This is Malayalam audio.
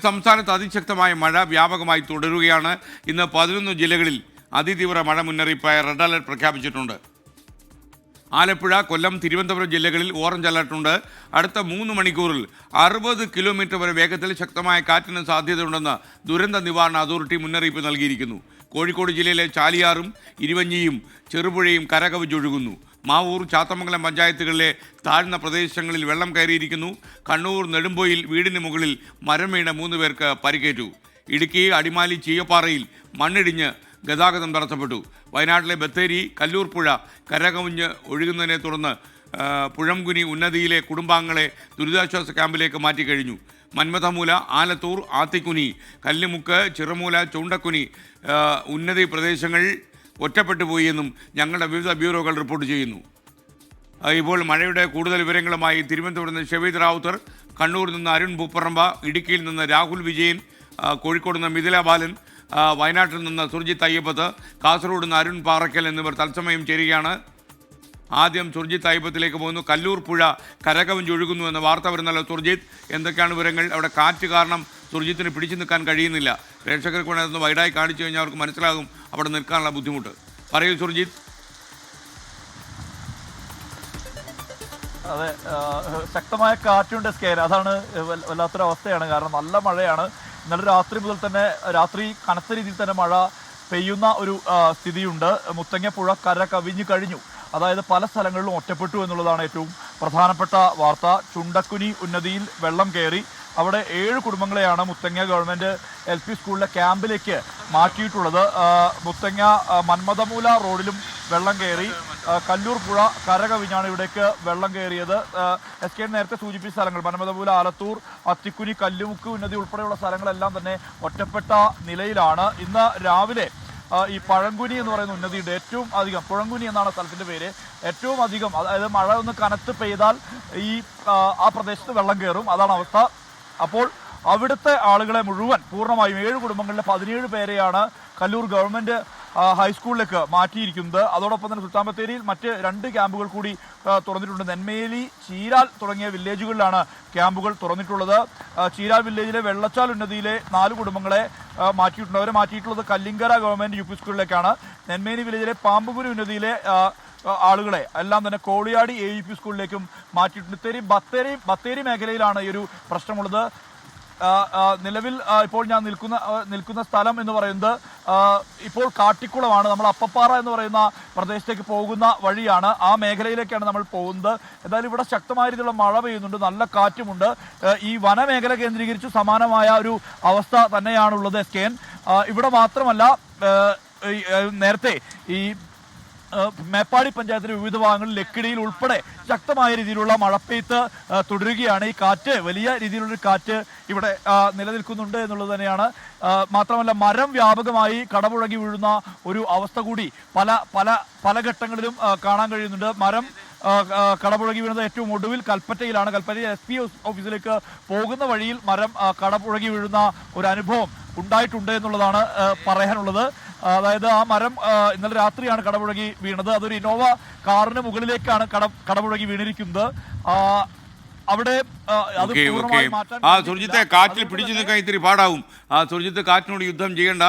സംസ്ഥാനത്ത് അതിശക്തമായ മഴ വ്യാപകമായി തുടരുകയാണ്. ഇന്ന് 11 ജില്ലകളിൽ അതിതീവ്ര മഴ മുന്നറിയിപ്പായ റെഡ് അലർട്ട് പ്രഖ്യാപിച്ചിട്ടുണ്ട്. ആലപ്പുഴ, കൊല്ലം, തിരുവനന്തപുരം ജില്ലകളിൽ ഓറഞ്ച് അലർട്ടുണ്ട്. അടുത്ത 3 മണിക്കൂറിൽ 60 കിലോമീറ്റർ വരെ വേഗത്തിൽ ശക്തമായ കാറ്റിന് സാധ്യതയുണ്ടെന്ന് ദുരന്ത നിവാരണ അതോറിറ്റി മുന്നറിയിപ്പ് നൽകിയിരിക്കുന്നു. കോഴിക്കോട് ജില്ലയിലെ ചാലിയാറും ഇരുവഞ്ഞിയും ചെറുപുഴയും കരകവിഞ്ഞൊഴുകുന്നു. മാവൂർ, ചാത്തമംഗലം പഞ്ചായത്തുകളിലെ താഴ്ന്ന പ്രദേശങ്ങളിൽ വെള്ളം കയറിയിരിക്കുന്നു. കണ്ണൂർ നെടുമ്പോയിൽ വീടിന് മുകളിൽ മരം വീണ് 3 പേർക്ക് പരിക്കേറ്റു. ഇടുക്കി അടിമാലി ചീയപ്പാറയിൽ മണ്ണിടിഞ്ഞ് ഗതാഗതം തടസ്സപ്പെട്ടു. വയനാട്ടിലെ ബത്തേരി കല്ലൂർ പുഴ കരകവിഞ്ഞ് ഒഴുകുന്നതിനെ തുടർന്ന് പുഴംകുനി ഉന്നതിയിലെ കുടുംബാംഗങ്ങളെ ദുരിതാശ്വാസ ക്യാമ്പിലേക്ക് മാറ്റിക്കഴിഞ്ഞു. മന്മഥമൂല, ആലത്തൂർ, ആത്തിക്കുനി, കല്ലുമുക്ക്, ചിറമൂല, ചൂണ്ടക്കുനി ഉന്നതി പ്രദേശങ്ങൾ ഒറ്റപ്പെട്ടു പോയി എന്നും ഞങ്ങളുടെ വിവിധ ബ്യൂറോകൾ റിപ്പോർട്ട് ചെയ്യുന്നു. ഇപ്പോൾ മഴയുടെ കൂടുതൽ വിവരങ്ങളുമായി തിരുവനന്തപുരത്ത് നിന്ന് ഷെവീദ് റാവുത്തർ, കണ്ണൂരിൽ നിന്ന് അരുൺ പൂപ്പറമ്പ, ഇടുക്കിയിൽ നിന്ന് രാഹുൽ വിജയൻ, കോഴിക്കോട് നിന്ന് മിഥില ബാലൻ, വയനാട്ടിൽ നിന്ന് സുർജിത്ത് അയ്യപ്പത്ത്, കാസർഗോഡ് നിന്ന് അരുൺ പാറയ്ക്കൽ എന്നിവർ തത്സമയം ചേരുകയാണ്. ആദ്യം സുർജിത്ത് അയ്യപ്പത്തിലേക്ക് പോകുന്നു. കല്ലൂർ പുഴ കരകവിഞ്ഞൊഴുകുന്നു എന്ന വാർത്ത വരുന്നല്ലോ. സുർജിത്ത്, എന്തൊക്കെയാണ് വിവരങ്ങൾ? അവിടെ കാറ്റ് കാരണം സുർജിത്തിന് പിടിച്ചു നിൽക്കാൻ കഴിയുന്നില്ല. പ്രേക്ഷകർക്ക് വേണ്ടി അതൊന്ന് വൈഡായി കാണിച്ചു കഴിഞ്ഞാൽ അവർക്ക് മനസ്സിലാകും അവിടെ നിൽക്കാനുള്ള ബുദ്ധിമുട്ട്. പറയൂ സുർജിത്ത്. അതെ, ശക്തമായ കാറ്റുണ്ട് സ്കെയർ. അതാണ് വല്ലാത്തൊരവസ്ഥയാണ്. കാരണം നല്ല മഴയാണ്. ഇന്നലെ രാത്രി മുതൽ തന്നെ രാത്രി കനത്ത രീതിയിൽ തന്നെ മഴ പെയ്യുന്ന ഒരു സ്ഥിതിയുണ്ട്. മുത്തങ്ങപ്പുഴ കര കവിഞ്ഞു കഴിഞ്ഞു. അതായത് പല സ്ഥലങ്ങളിലും ഒറ്റപ്പെട്ടു എന്നുള്ളതാണ് ഏറ്റവും പ്രധാനപ്പെട്ട വാർത്ത. ചുണ്ടക്കുനി ഉന്നതിയിൽ വെള്ളം കയറി. അവിടെ 7 കുടുംബങ്ങളെയാണ് മുത്തങ്ങ ഗവൺമെൻറ് LP സ്കൂളിലെ ക്യാമ്പിലേക്ക് മാറ്റിയിട്ടുള്ളത്. മുത്തങ്ങ മന്മഥമൂല റോഡിലും വെള്ളം കയറി. കല്ലൂർ പുഴ കരകവിഞ്ഞാണ് ഇവിടേക്ക് വെള്ളം കയറിയത്. SK നേരത്തെ സൂചിപ്പിച്ച സ്ഥലങ്ങൾ മന്മഥമൂല, ആലത്തൂർ, അത്തിക്കുനി, കല്ലുമുക്ക് ഉന്നതി ഉൾപ്പെടെയുള്ള സ്ഥലങ്ങളെല്ലാം തന്നെ ഒറ്റപ്പെട്ട നിലയിലാണ്. ഇന്ന് രാവിലെ ഈ പഴങ്കുനി എന്ന് പറയുന്ന ഉന്നതിയുടെ ഏറ്റവും അധികം, പുഴങ്കുനി എന്നാണ് സ്ഥലത്തിൻ്റെ പേര്, ഏറ്റവും അധികം, അതായത് മഴ ഒന്ന് കനത്ത് പെയ്താൽ ഈ ആ പ്രദേശത്ത് വെള്ളം കയറും. അതാണ് അവസ്ഥ. അപ്പോൾ അവിടുത്തെ ആളുകളെ മുഴുവൻ പൂർണ്ണമായും 7 കുടുംബങ്ങളിലെ 17 പേരെയാണ് കല്ലൂർ ഗവൺമെൻറ് ഹൈസ്കൂളിലേക്ക് മാറ്റിയിരിക്കുന്നത്. അതോടൊപ്പം തന്നെ സുൽത്താൻ ബത്തേരിയിൽ മറ്റ് 2 ക്യാമ്പുകൾ കൂടി തുറന്നിട്ടുണ്ട്. നെന്മേലി, ചീരാൽ തുടങ്ങിയ വില്ലേജുകളിലാണ് ക്യാമ്പുകൾ തുറന്നിട്ടുള്ളത്. ചീരാൽ വില്ലേജിലെ വെള്ളച്ചാൽ ഉന്നതിയിലെ 4 കുടുംബങ്ങളെ മാറ്റിയിട്ടുണ്ട്. അവരെ മാറ്റിയിട്ടുള്ളത് കല്ലിങ്കര ഗവൺമെൻറ് UP സ്കൂളിലേക്കാണ്. നെന്മേലി വില്ലേജിലെ പാമ്പുകുരി ഉന്നതിയിലെ ആളുകളെ എല്ലാം തന്നെ കോളിയാടി AUP സ്കൂളിലേക്കും മാറ്റിയിട്ടുണ്ട്. ബത്തേരി മേഖലയിലാണ് ഈ ഒരു പ്രശ്നമുള്ളത്. നിലവിൽ ഇപ്പോൾ ഞാൻ നിൽക്കുന്ന സ്ഥലം എന്ന് പറയുന്നത് ഇപ്പോൾ കാട്ടിക്കുളമാണ്. നമ്മൾ അപ്പപ്പാറ എന്ന് പറയുന്ന പ്രദേശത്തേക്ക് പോകുന്ന വഴിയാണ്. ആ മേഖലയിലേക്കാണ് നമ്മൾ പോകുന്നത്. എന്തായാലും ഇവിടെ ശക്തമായ രീതിയിലുള്ള മഴ പെയ്യുന്നുണ്ട്, നല്ല കാറ്റുമുണ്ട്. ഈ വനമേഖല കേന്ദ്രീകരിച്ച് സമാനമായ ഒരു അവസ്ഥ തന്നെയാണുള്ളത്. SKN ഇവിടെ മാത്രമല്ല, നേരത്തെ ഈ മേപ്പാടി പഞ്ചായത്തിലെ വിവിധ ഭാഗങ്ങളിൽ ലക്കിടിയിൽ ഉൾപ്പെടെ ശക്തമായ രീതിയിലുള്ള മഴപ്പെയ്ത്ത് തുടരുകയാണ്. ഈ കാറ്റ്, വലിയ രീതിയിലുള്ളൊരു കാറ്റ് ഇവിടെ നിലനിൽക്കുന്നുണ്ട് എന്നുള്ളത് തന്നെയാണ്. മാത്രമല്ല മരം വ്യാപകമായി കടപുഴകി വീഴുന്ന ഒരു അവസ്ഥ കൂടി പല ഘട്ടങ്ങളിലും കാണാൻ കഴിയുന്നുണ്ട്. മരം കടപുഴകി വീഴുന്നത് ഏറ്റവും ഒടുവിൽ കൽപ്പറ്റയിലാണ്. കൽപ്പറ്റയിൽ SP ഓഫീസിലേക്ക് പോകുന്ന വഴിയിൽ മരം കടപുഴകി വീഴുന്ന ഒരു അനുഭവം ഉണ്ടായിട്ടുണ്ട് എന്നുള്ളതാണ് പറയാനുള്ളത്. അതായത് ആ മരം ഇന്നലെ രാത്രിയാണ് കടപുഴകി വീണത്. അതൊരു ഇന്നോവ കാറിന് മുകളിലേക്കാണ് കടപുഴകി വീണിരിക്കുന്നത്. അവിടെ അത് പൂർണ്ണമായി മാറ്റാൻ സുർജിത്തെ കാറ്റിൽ പിടിച്ചു നിൽക്കാൻ ഇത്തിരി പാടാവും. സുർജിത്ത് കാറ്റിനോട് യുദ്ധം ചെയ്യേണ്ട.